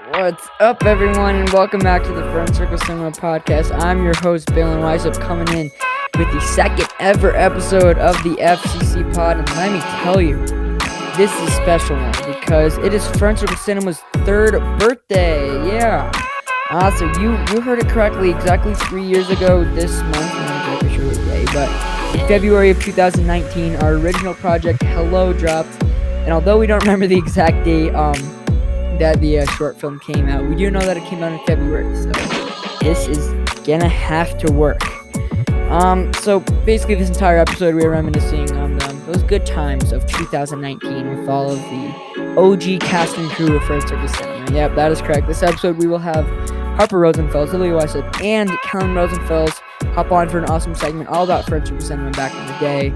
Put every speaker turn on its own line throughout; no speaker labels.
What's up, everyone, and welcome back to the Fern Circle Cinema Podcast. I'm your host, Kellan coming in with the second ever episode of the FCC Pod, and let me tell you, this is a special one because it is Fern Circle Cinema's third birthday. Yeah. So you heard it correctly. Exactly 3 years ago this month, I'm not exactly sure what day, but in February of 2019, our original project Hello dropped. And although we don't remember the exact date that the short film came out, we do know that it came out in February. So this is gonna have to work. So basically, this entire episode we are reminiscing on those good times of 2019 with all of the OG cast and crew of Fern Circle Cinema. Yep, that is correct. This episode we will have Harper Rosenfels, Lily Weissop, and Kellan Rosenfels hop on for an awesome segment all about Fern Circle Cinema back in the day.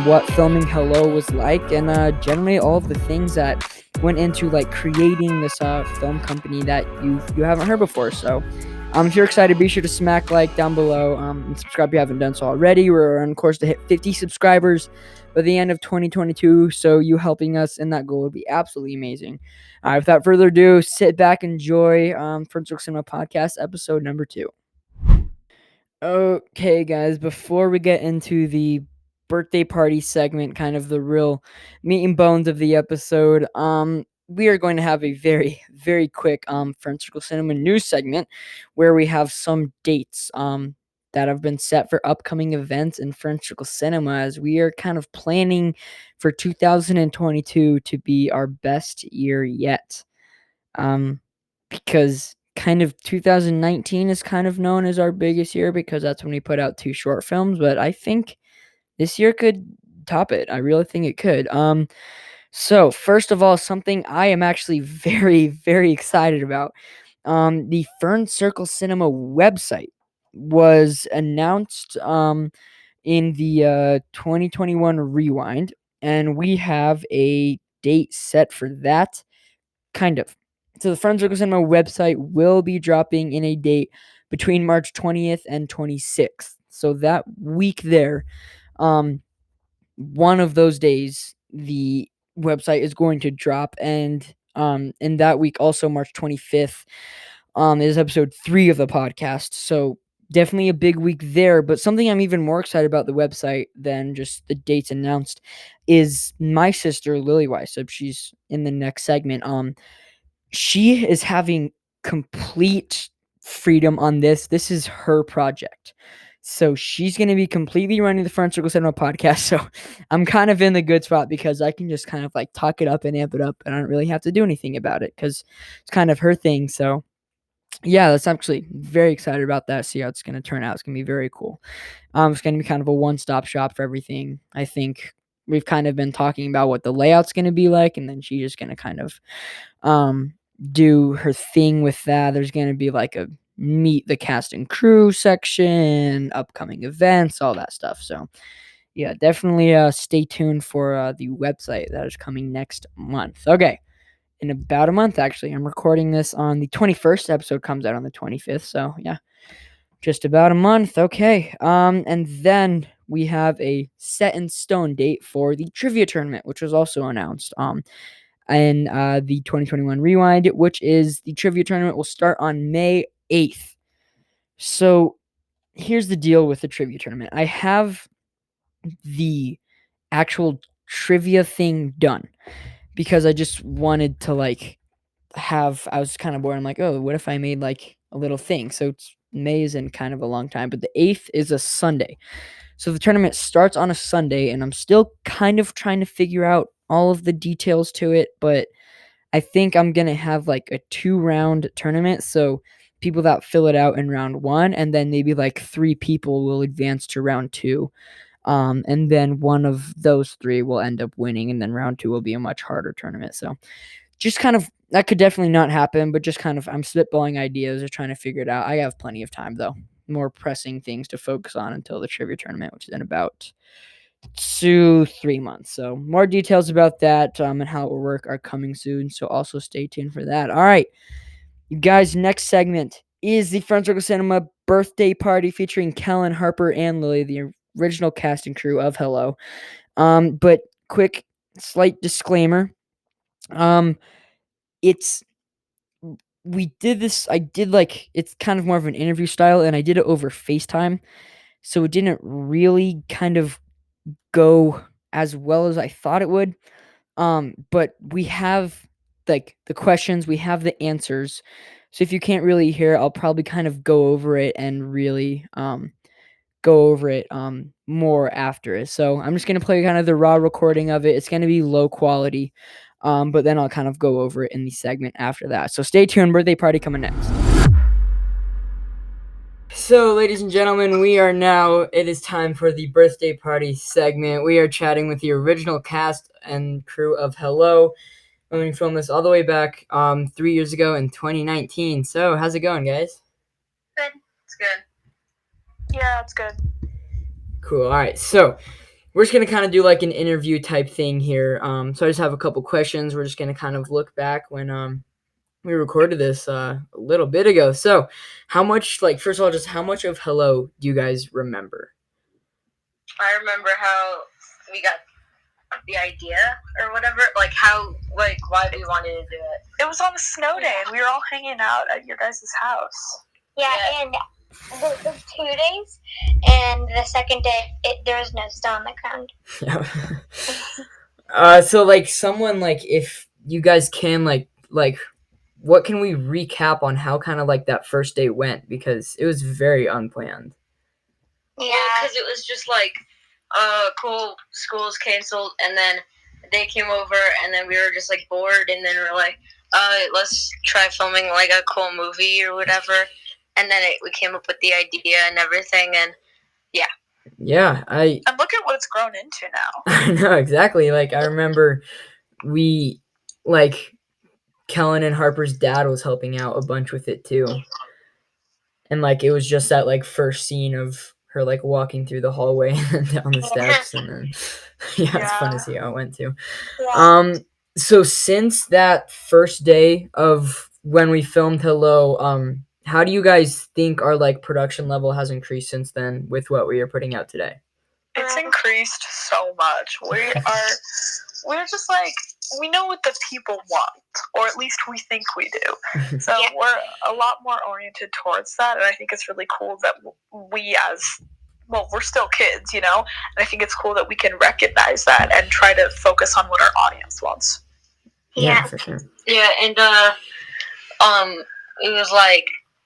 What filming Hello was like, and generally all of the things that went into like creating this film company that you haven't heard before. So if you're excited, be sure to smack like down below and subscribe if you haven't done so already. We're on course to hit 50 subscribers by the end of 2022, so you helping us in that goal would be absolutely amazing. Without further ado, sit back, enjoy Fern Circle Cinema Podcast episode number 2. Okay, guys, before we get into the birthday party segment, kind of the real meat and bones of the episode, we are going to have a very, very quick Fern Circle Cinema news segment where we have some dates that have been set for upcoming events in Fern Circle Cinema, as we are kind of planning for 2022 to be our best year yet. Because kind of 2019 is kind of known as our biggest year because that's when we put out 2 short films, but I think this year could top it. I really think it could. So first of all, something I am actually very, very excited about. The Fern Circle Cinema website was announced in the 2021 Rewind, and we have a date set for that. Kind of. So the Fern Circle Cinema website will be dropping in a date between March 20th and 26th. So that week there, one of those days, the website is going to drop, and in that week also March 25th is episode 3 of the podcast. So definitely a big week there. But something I'm even more excited about the website than just the dates announced is my sister Lily Weissop. She's in the next segment. She is having complete freedom on this. This is her project. So she's going to be completely running the Fern Circle Cinema podcast. So I'm kind of in the good spot because I can just kind of like talk it up and amp it up, and I don't really have to do anything about it because it's kind of her thing. So yeah, that's actually very excited about that. See how it's going to turn out. It's going to be very cool. It's going to be kind of a one-stop shop for everything. I think we've kind of been talking about what the layout's going to be like, and then she's just going to kind of do her thing with that. There's going to be like a meet the cast and crew section, upcoming events, all that stuff. So yeah, definitely stay tuned for the website that is coming next month. Okay, in about a month, actually. I'm recording this on the 21st. Episode comes out on the 25th. So yeah, just about a month. Okay. And then we have a set in stone date for the trivia tournament, which was also announced. And the 2021 Rewind, which is the trivia tournament, will start on May 8th. So here's the deal with the trivia tournament. I have the actual trivia thing done because I just wanted to like I was kind of bored. I'm like, oh, what if I made like a little thing? So May isn't kind of a long time, but the 8th is a Sunday. So the tournament starts on a Sunday, and I'm still kind of trying to figure out all of the details to it, but I think I'm going to have like a 2-round tournament. So people that fill it out in round 1, and then maybe like 3 people will advance to round 2. And then one of those 3 will end up winning, and then round 2 will be a much harder tournament. So just kind of, that could definitely not happen, but just kind of, I'm spitballing ideas or trying to figure it out. I have plenty of time though. More pressing things to focus on until the trivia tournament, which is in about 2-3 months. So more details about that and how it will work are coming soon. So also stay tuned for that. All right, you guys, next segment is the Fern Circle Cinema birthday party featuring Kellan, Harper, and Lily, the original cast and crew of Hello. But quick, slight disclaimer. It's we did this. I did like it's kind of more of an interview style, and I did it over FaceTime, so it didn't really kind of go as well as I thought it would. But we have like the questions, we have the answers. So if you can't really hear, I'll probably kind of go over it and really go over it more after it. So I'm just gonna play kind of the raw recording of it. It's gonna be low quality. But then I'll kind of go over it in the segment after that. So stay tuned, birthday party coming next. So, ladies and gentlemen, it is time for the birthday party segment. We are chatting with the original cast and crew of Hello. When we filmed this all the way back 3 years ago in 2019. So, how's it going, guys?
Good. It's good. Yeah, it's good.
Cool. All right. So, we're just going to kind of do like an interview type thing here. So, I just have a couple questions. We're just going to kind of look back when we recorded this a little bit ago. So, first of all, just how much of Hello do you guys remember?
I remember how we got the idea or whatever, why we wanted to do it. It was on a snow day, and we were all hanging out at your guys' house.
Yeah, and it was 2 days, and the second day, there was no snow on the ground.
Yeah. So, if you guys can, what can we recap on how kind of that first day went? Because it was very unplanned.
Yeah, because it was just cool, school's canceled, and then they came over, and then we were just bored, and then we're let's try filming a cool movie or whatever, and then we came up with the idea and everything, and yeah.
Yeah,
and look at what it's grown into now.
I know, exactly. I remember we Kellan and Harper's dad was helping out a bunch with it too. And it was just that first scene of her walking through the hallway and down the steps, and then it's fun to see how it went too. Yeah. So since that first day of when we filmed Hello, how do you guys think our production level has increased since then with what we are putting out today?
It's increased so much. We're just we know what the people want, or at least we think we do. So we're a lot more oriented towards that, and I think it's really cool that we're still kids, and I think it's cool that we can recognize that and try to focus on what our audience wants.
Yeah, for sure.
Yeah, and it was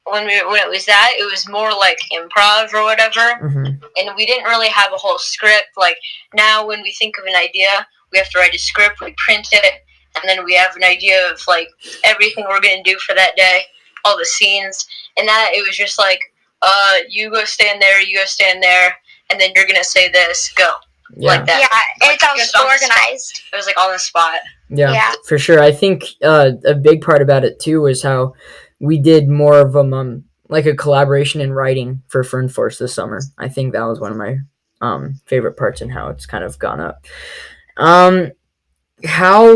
when it was that, it was more improv or whatever, and we didn't really have a whole script. Now when we think of an idea, we have to write a script, we print it, and then we have an idea of everything we're going to do for that day, all the scenes, and that it was just you go stand there, and then you're going to say this, go. Like that.
Yeah, it's all organized.
It was on the spot.
Yeah, for sure. I think a big part about it too was how we did more of a collaboration in writing for Fern Force this summer. I think that was one of my favorite parts and how it's kind of gone up.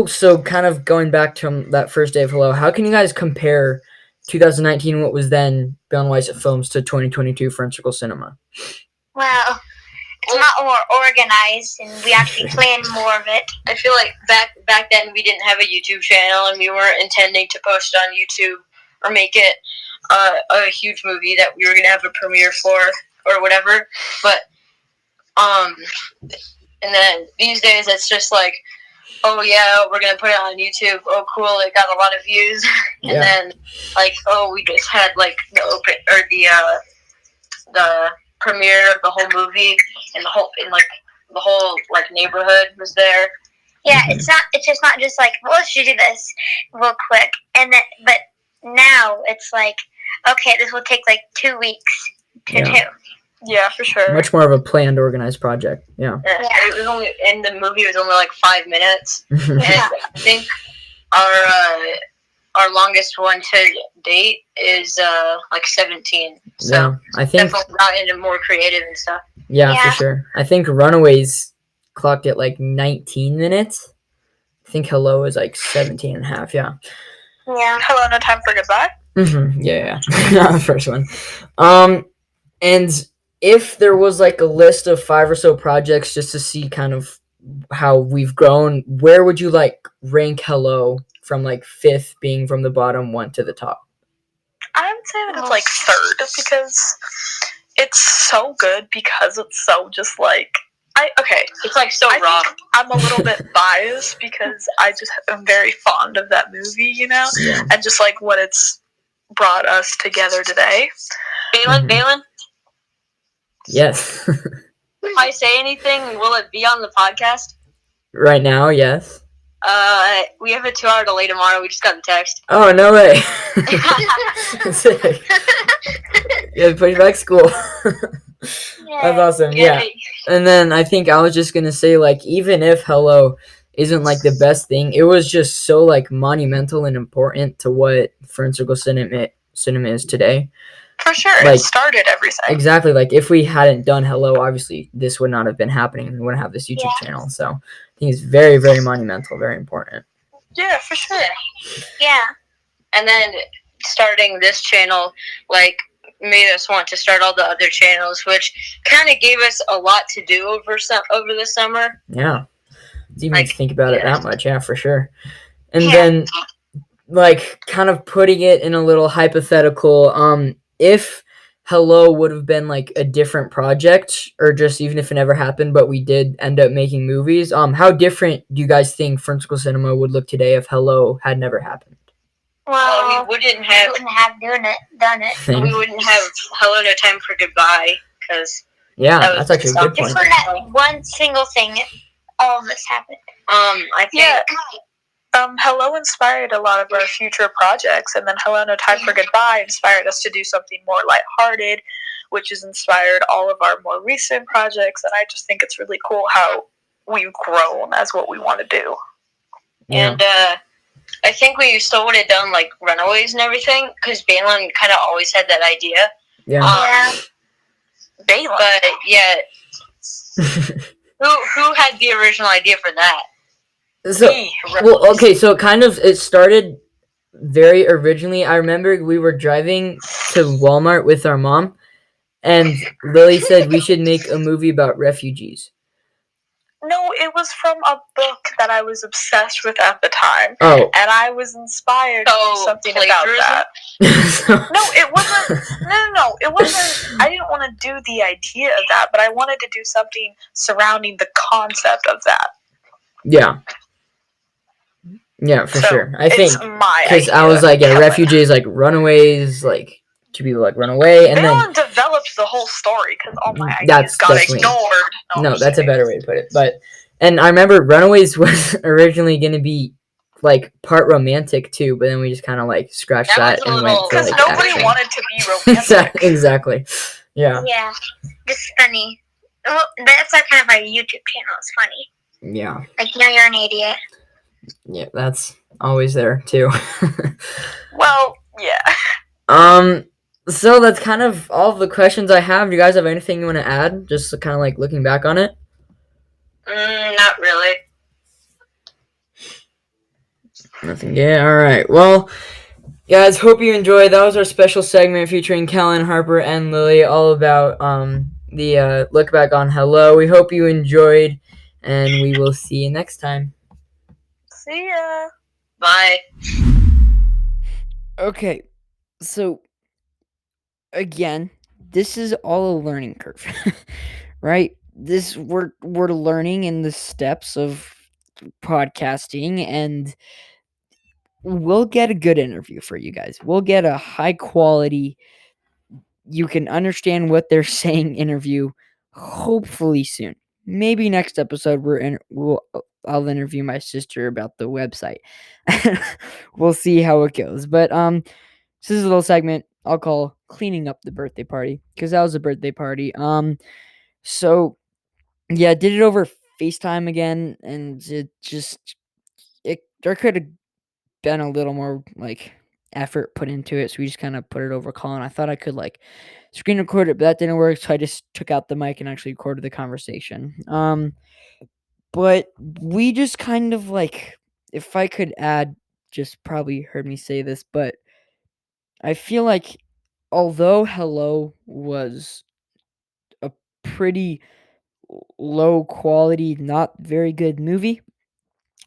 So kind of going back to that first day of Hello, how can you guys compare 2019, what was then Beyond Weiss Films, to 2022 Fern Circle Cinema?
Well, it's a lot more organized, and we actually planned more of it.
I feel back then we didn't have a YouTube channel, and we weren't intending to post on YouTube or make it a huge movie that we were going to have a premiere for or whatever. But, and then these days it's just oh yeah, we're going to put it on YouTube. Oh cool, it got a lot of views. And then we just had the premiere of the whole movie, and the whole neighborhood was there.
Yeah, it's just not just well, let's do this real quick, and then but now it's okay, this will take 2 weeks to do. Yeah, for sure.
Much more of a planned, organized project. Yeah.
It was only, and the movie was only 5 minutes. And I think our longest one to date is 17. So
yeah, I think
definitely got into more creative and stuff.
Yeah, for sure. I think Runaways clocked at 19 minutes. I think Hello is 17 and a half. Yeah.
Yeah.
Hello, No Time for Goodbye.
Yeah. Not the first one. And if there was a list of 5 or so projects just to see kind of how we've grown, where would you rank Hello from 5th being from the bottom, 1 to the top?
say that it's like third because it's so good because it's so just like
it's like so raw.
I'm a little bit biased because I just am very fond of that movie, and just like what it's brought us together today.
Balin?
Yes.
If I say anything, will it be on the podcast?
Right now, yes.
We have a 2-hour delay tomorrow. We just got the text.
Oh, no way. Sick. Yeah, push back school. That's awesome. Yeah. And then I think I was just gonna say, like, even if Hello isn't like the best thing, it was just so like monumental and important to what Fern Circle Cinema is today.
For sure,
like,
it started everything.
Exactly. Like, if we hadn't done Hello, obviously this would not have been happening. We wouldn't have this YouTube channel. So I think it's very, very monumental, very important.
Yeah, for sure.
Yeah.
And then starting this channel, like, made us want to start all the other channels, which kind of gave us a lot to do over the summer.
Yeah. Didn't even think about it that much. Yeah, for sure. And then, like, kind of putting it in a little hypothetical, if Hello would have been like a different project, or just even if it never happened, but we did end up making movies, how different do you guys think Fern Circle Cinema would look today if Hello had never happened?
Well, we wouldn't have
done it.
We wouldn't have Hello, No Time for Goodbye, because
that's actually a good point.
Just for that one single thing, all of this happened.
I think
Hello inspired a lot of our future projects, and then Hello, No Time for Goodbye inspired us to do something more lighthearted, which has inspired all of our more recent projects, and I just think it's really cool how we've grown as what we want to do.
Yeah. And I think we still would have done like Runaways and everything, because Balin kind of always had that idea.
Yeah.
Balin.
But yeah, who had the original idea for that?
So, well, okay, so it started very originally. I remember we were driving to Walmart with our mom, and Lily said we should make a movie about refugees.
No, it was from a book that I was obsessed with at the time.
Oh.
And I was inspired to do something about that. No, it wasn't. No. It wasn't. I didn't want to do the idea of that, but I wanted to do something surrounding the concept of that.
Yeah. Yeah, for sure. I think because I was like, refugees, like runaways, like two people like run away, and
then developed the whole story because all my
ideas
got ignored.
No, that's a better way to put it. And I remember Runaways was originally going to be like part romantic too, but then we just kind of like scratched that and went to
because nobody wanted to be romantic.
Exactly. Yeah.
Yeah, just funny. Well, that's like kind of our YouTube channel. It's funny.
Yeah.
Like, you're an idiot.
Yeah, that's always there too.
Well, yeah.
So that's kind of all of the questions I have. Do you guys have anything you want to add? Just kind of like looking back on it.
Not really.
Nothing. Yeah. All right. Well, guys, hope you enjoyed. That was our special segment featuring Kellan, Harper, and Lily, all about the look back on Hello. We hope you enjoyed, and we will see you next time.
See ya.
Bye.
Okay, so again, this is all a learning curve, right? We're learning in the steps of podcasting, and we'll get a good interview for you guys. We'll get a high quality, you can understand what they're saying interview, hopefully soon. Maybe next episode I'll interview my sister about the website. We'll see how it goes. But this is a little segment I'll call cleaning up the birthday party, because that was a birthday party. So yeah, did it over FaceTime again, and there could have been a little more like effort put into it, so we just kind of put it over call. And I thought I could like screen record it, but that didn't work, so I just took out the mic and actually recorded the conversation. But we just kind of like, if I could add, just probably heard me say this, but I feel like although Hello was a pretty low quality, not very good movie,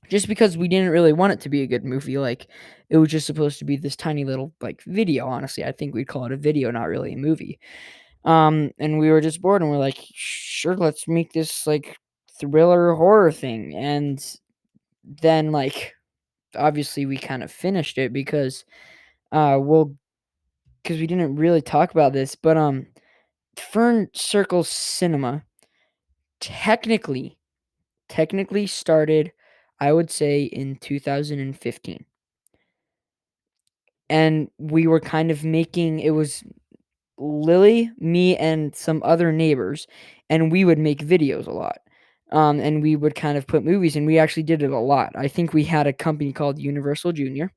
just because we didn't really want it to be a good movie. Like, it was just supposed to be this tiny little like video. Honestly, I think we'd call it a video, not really a movie. And we were just bored, and we're like, sure, let's make this like thriller horror thing. And then like obviously we kind of finished it because well, because we didn't really talk about this, but Fern Circle Cinema technically started, I would say, in 2015. And we were kind of making, it was Lily, me, and some other neighbors, and we would make videos a lot. And we would kind of put movies, and we actually did it a lot. I think we had a company called Universal Junior.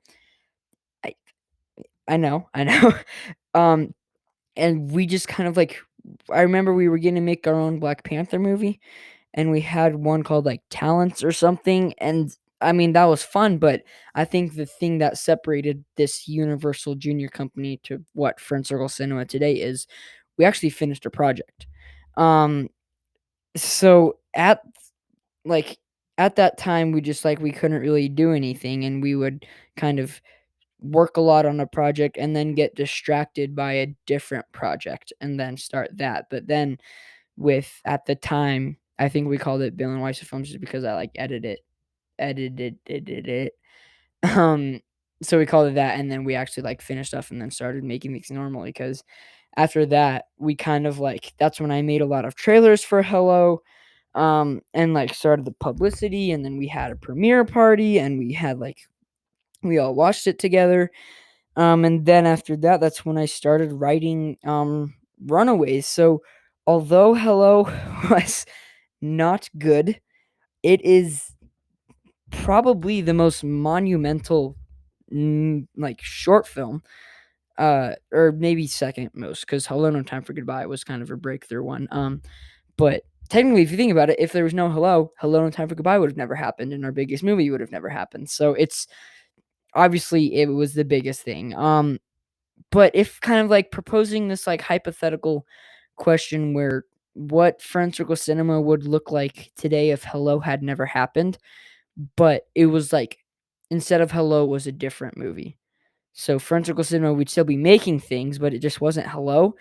I I know, I know. um, and we just kind of like, I remember we were gonna make our own Black Panther movie, and we had one called like Talents or something. And I mean, that was fun, but I think the thing that separated this Universal Junior company to what Fern Circle Cinema today is, we actually finished a project. Um, so like at that time, we just like we couldn't really do anything, and we would kind of work a lot on a project and then get distracted by a different project and then start that. But then with at the time, I think we called it Bill and Weiss Films just because I like edited it. Um, so we called it that, and then we actually like finished stuff and then started making things normally. Because after that, we kind of like that's when I made a lot of trailers for Hello, and like started the publicity, and then we had a premiere party, and we had like we all watched it together. And then after that, that's when I started writing Runaways. So although Hello was not good, it is probably the most monumental like short film, or maybe second most, because Hello No Time for Goodbye was kind of a breakthrough one. But technically, if you think about it, if there was no Hello No Time for Goodbye would have never happened, and our biggest movie would have never happened. So it's obviously it was the biggest thing. But if kind of like proposing this like hypothetical question where what Fern Circle Cinema would look like today if Hello had never happened, but it was like instead of Hello, it was a different movie. So Fern Circle Cinema would still be making things, but it just wasn't Hello.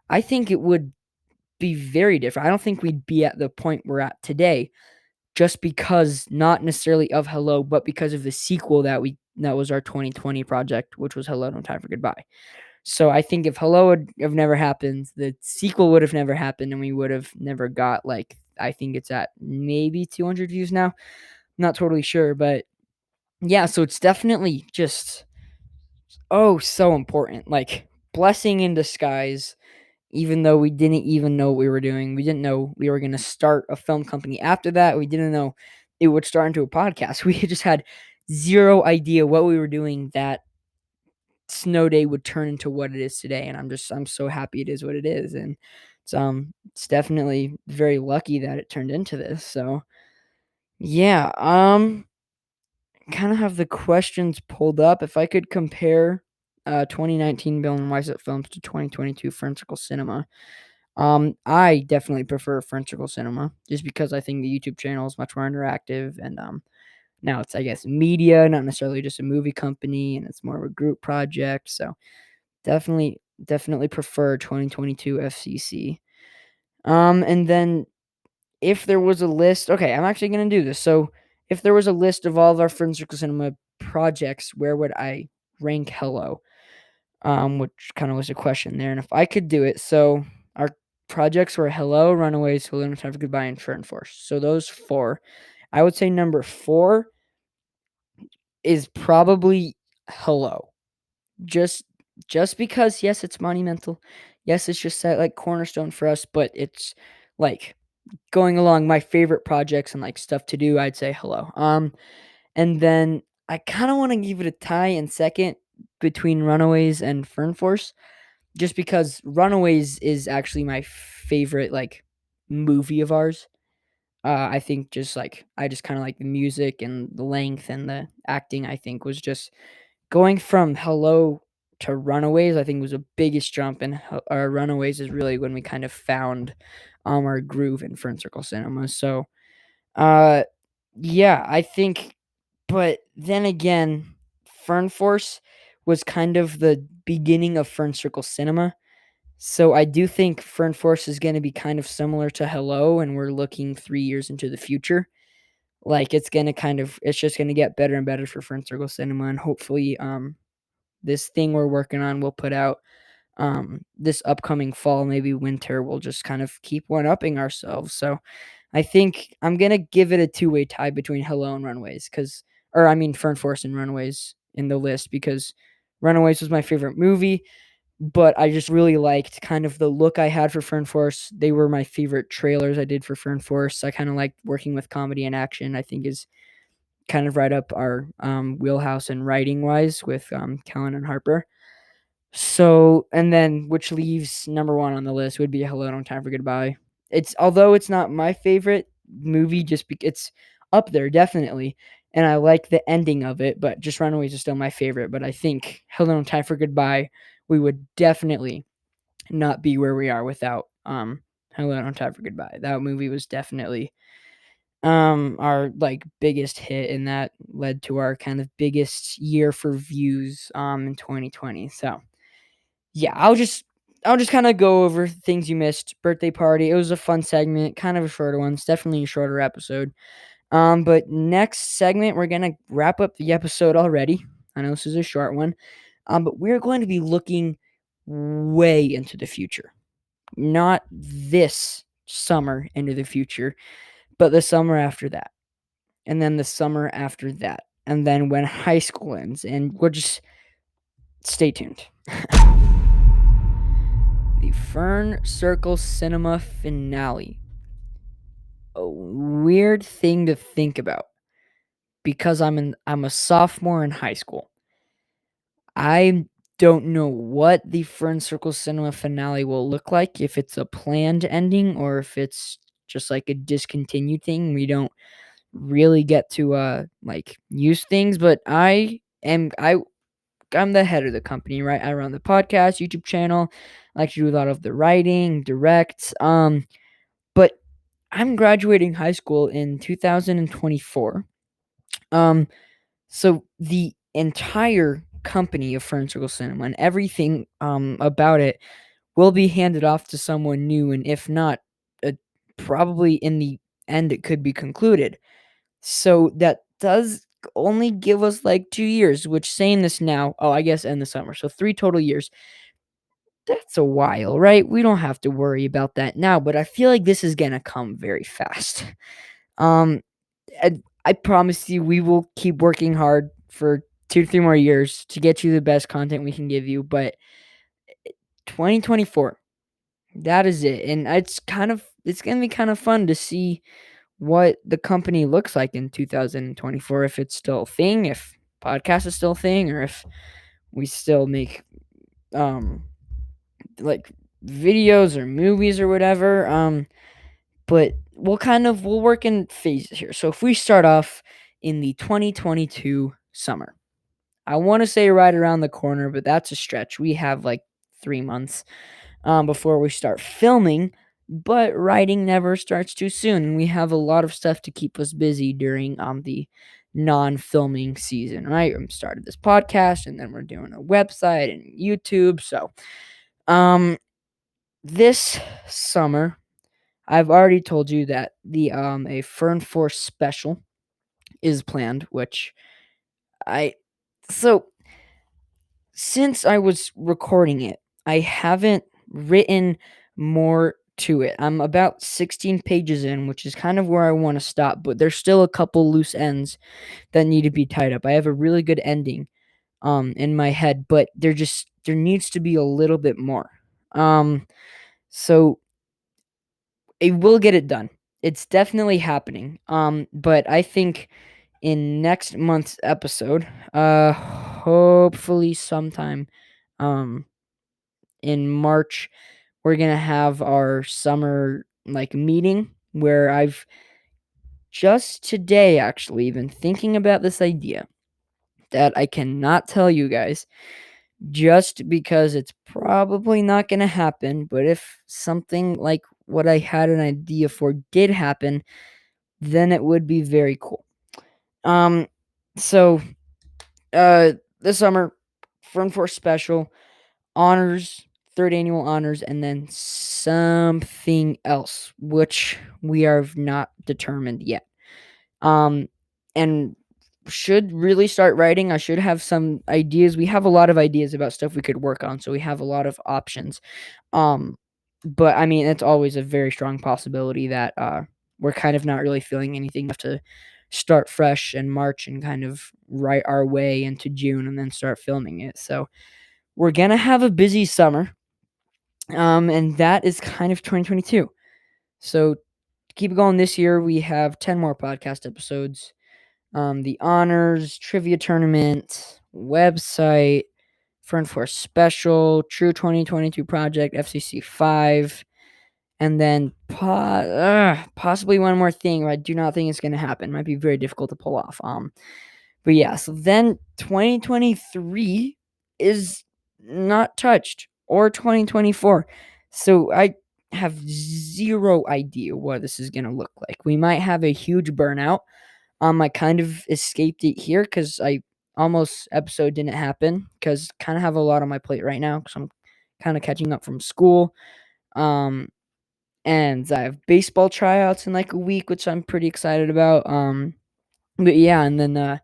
I think it would be very different. I don't think we'd be at the point we're at today just because not necessarily of Hello, but because of the sequel that was our 2020 project, which was Hello No Time for Goodbye. So I think if Hello would have never happened, the sequel would have never happened, and we would have never got like I think it's at maybe 200 views now. Not totally sure, but yeah, so it's definitely just so important. Like blessing in disguise, even though we didn't even know what we were doing. We didn't know we were gonna start a film company after that. We didn't know it would start into a podcast. We just had zero idea what we were doing that Snow Day would turn into what it is today. And I'm so happy it is what it is. And it's definitely very lucky that it turned into this. So yeah, kind of have the questions pulled up. If I could compare 2019 Bill and Weiss Films to 2022 Fern Circle Cinema, I definitely prefer Fern Circle Cinema just because I think the YouTube channel is much more interactive, and now it's, I guess, media, not necessarily just a movie company, and it's more of a group project. So definitely prefer 2022 FCC. And then if there was a list, okay, I'm actually gonna do this. So if there was a list of all of our Fern Circle Cinema projects, where would I rank Hello? Which kind of was a question there. And if I could do it, so our projects were Hello, Runaways, Hello, No Time for Goodbye, and Fern Force. So those four. I would say number 4 is probably Hello. Just because, yes, it's monumental. Yes, it's just that like cornerstone for us, but it's like going along my favorite projects and like stuff to do, I'd say Hello. And then I kind of want to give it a tie in second between Runaways and Fern Force, just because Runaways is actually my favorite like movie of ours. I think just like I just kind of like the music and the length and the acting. I think was just going from Hello to Runaways. I think was the biggest jump, and our Runaways is really when we kind of found our groove in Fern Circle Cinema. So, yeah, I think But then again, Fern Force was kind of the beginning of Fern Circle Cinema. So I do think Fern Force is going to be kind of similar to Hello, and we're looking 3 years into the future. Like it's just going to get better and better for Fern Circle Cinema, and hopefully this thing we're working on will put out this upcoming fall, maybe winter. We'll just kind of keep one-upping ourselves. So I think I'm going to give it a two-way tie between Hello and Runaways Fern Force and Runaways in the list, because Runaways was my favorite movie, but I just really liked kind of the look I had for Fern Force. They were my favorite trailers I did for Fern Force. I kind of liked working with comedy and action. I think is kind of right up our wheelhouse and writing wise with Kellan and Harper. So, and then which leaves number one on the list would be Hello, No Time for Goodbye. Although it's not my favorite movie, it's up there definitely, and I like the ending of it. But just Runaways is still my favorite. But I think Hello, No Time for Goodbye, we would definitely not be where we are without Hello, No Time for Goodbye. That movie was definitely our like biggest hit, and that led to our kind of biggest year for views in 2020. So yeah, I'll just kind of go over things you missed. Birthday party. It was a fun segment, kind of a shorter one. It's definitely a shorter episode. But next segment we're gonna wrap up the episode already. I know this is a short one. But we're going to be looking way into the future. Not this summer into the future, but the summer after that. And then the summer after that. And then when high school ends. And we're just stay tuned. The Fern Circle Cinema finale. A weird thing to think about because I'm a sophomore in high school. I don't know what the Fern Circle Cinema finale will look like, if it's a planned ending or if it's just like a discontinued thing. We don't really get to like use things, but I'm the head of the company, right? I run the podcast, YouTube channel. I like to do a lot of the writing, direct. But I'm graduating high school in 2024. So the entire company of Fern Circle Cinema and everything about it will be handed off to someone new, and if not, probably in the end it could be concluded. So that does only give us like 2 years, which saying this now, I guess in the summer. So 3 total years. That's a while, right? We don't have to worry about that now, but I feel like this is going to come very fast. Um I promise you we will keep working hard for 2 to 3 more years to get you the best content we can give you, but 2024, that is it. And it's going to be kind of fun to see what the company looks like in 2024, if it's still a thing, if podcast is still a thing, or if we still make like videos or movies or whatever. But we'll work in phases here. So if we start off in the 2022 summer, I want to say right around the corner, but that's a stretch. We have like 3 months before we start filming, but writing never starts too soon, and we have a lot of stuff to keep us busy during the non-filming season, right? We started this podcast, and then we're doing a website and YouTube. So this summer, I've already told you that the a Fern Force special is planned, which I so since I was recording it, I haven't written more to it. I'm about 16 pages in, which is kind of where I want to stop, but there's still a couple loose ends that need to be tied up. I have a really good ending in my head, but there needs to be a little bit more. So it will get it done. It's definitely happening. But I think in next month's episode, hopefully sometime in March, we're gonna have our summer like meeting where I've just today actually been thinking about this idea that I cannot tell you guys just because it's probably not gonna happen. But if something like what I had an idea for did happen, then it would be very cool. So, this summer, Fern Force special, honors, third annual honors, and then something else, which we are not determined yet. And should really start writing. I should have some ideas. We have a lot of ideas about stuff we could work on, so we have a lot of options. But I mean, it's always a very strong possibility that we're kind of not really feeling anything enough to start fresh in March and kind of write our way into June and then start filming it. So we're gonna have a busy summer, and that is kind of 2022. So to keep it going this year, we have 10 more podcast episodes. The honors, trivia tournament, website, Fern Force special, True 2022 project, FCC 5, and then possibly one more thing. I do not think it's going to happen. Might be very difficult to pull off. But yeah, so then 2023 is not touched, or 2024. So I have zero idea what this is going to look like. We might have a huge burnout. I kind of escaped it here because episode didn't happen because kind of have a lot on my plate right now because I'm kind of catching up from school. And I have baseball tryouts in like a week, which I'm pretty excited about. But yeah, and then the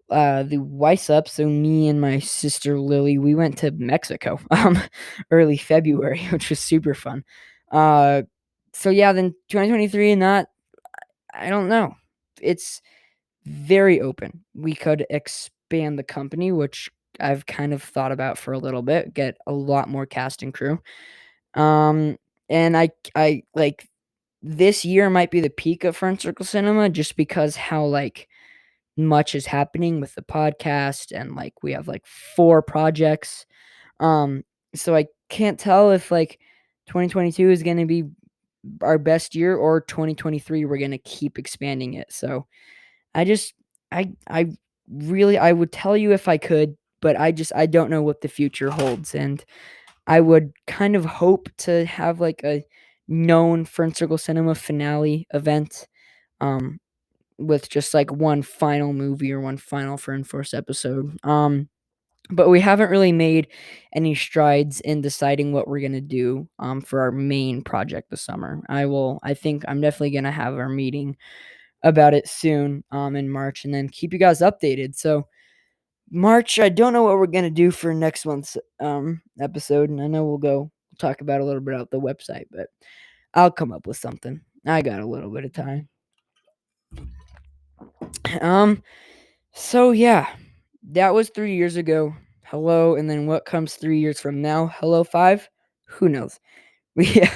Weiss up. So me and my sister Lily, we went to Mexico early February, which was super fun. So yeah, then 2023, not I don't know. It's very open. We could expand the company, which I've kind of thought about for a little bit, get a lot more cast and crew. And I like this year might be the peak of Fern Circle Cinema just because how like much is happening with the podcast and like we have like 4 projects. So I can't tell if like 2022 is going to be our best year or 2023 we're going to keep expanding it. So I just I really I would tell you if I could, but I don't know what the future holds, and I would kind of hope to have like a known Fern Circle Cinema finale event, with just like one final movie or one final Fern Force episode. But we haven't really made any strides in deciding what we're gonna do for our main project this summer. I think I'm definitely gonna have our meeting about it soon in March and then keep you guys updated. So March, I don't know what we're gonna do for next month's episode, and I know we'll talk about a little bit about the website, but I'll come up with something. I got a little bit of time. So yeah, that was 3 years ago. Hello, and then what comes 3 years from now? Hello 5? Who knows? We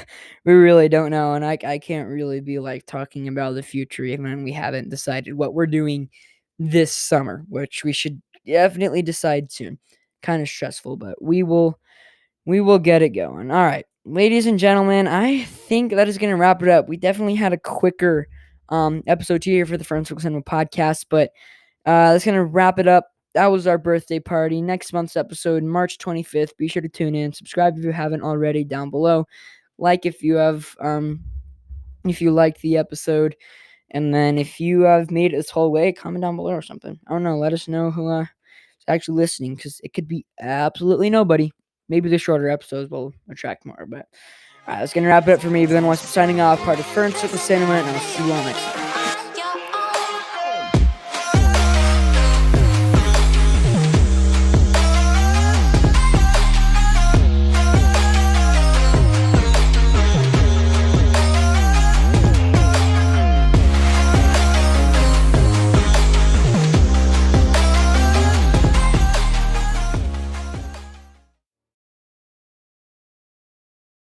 really don't know, and I can't really be like talking about the future even when we haven't decided what we're doing this summer, which we should definitely decide soon. Kind of stressful, but we will get it going. All right, ladies and gentlemen, I think that is going to wrap it up. We definitely had a quicker episode here for the Fern Circle Cinema podcast, but that's going to wrap it up. That was our birthday party. Next month's episode, March 25th. Be sure to tune in. Subscribe if you haven't already down below. Like if you have, if you liked the episode. And then if you have made it this whole way, comment down below or something. I don't know. Let us know who is actually listening because it could be absolutely nobody. Maybe the shorter episodes will attract more. But all right, that's going to wrap it up for me. Ben West signing off, part of Fern Circle Cinema, and I'll see you all next time.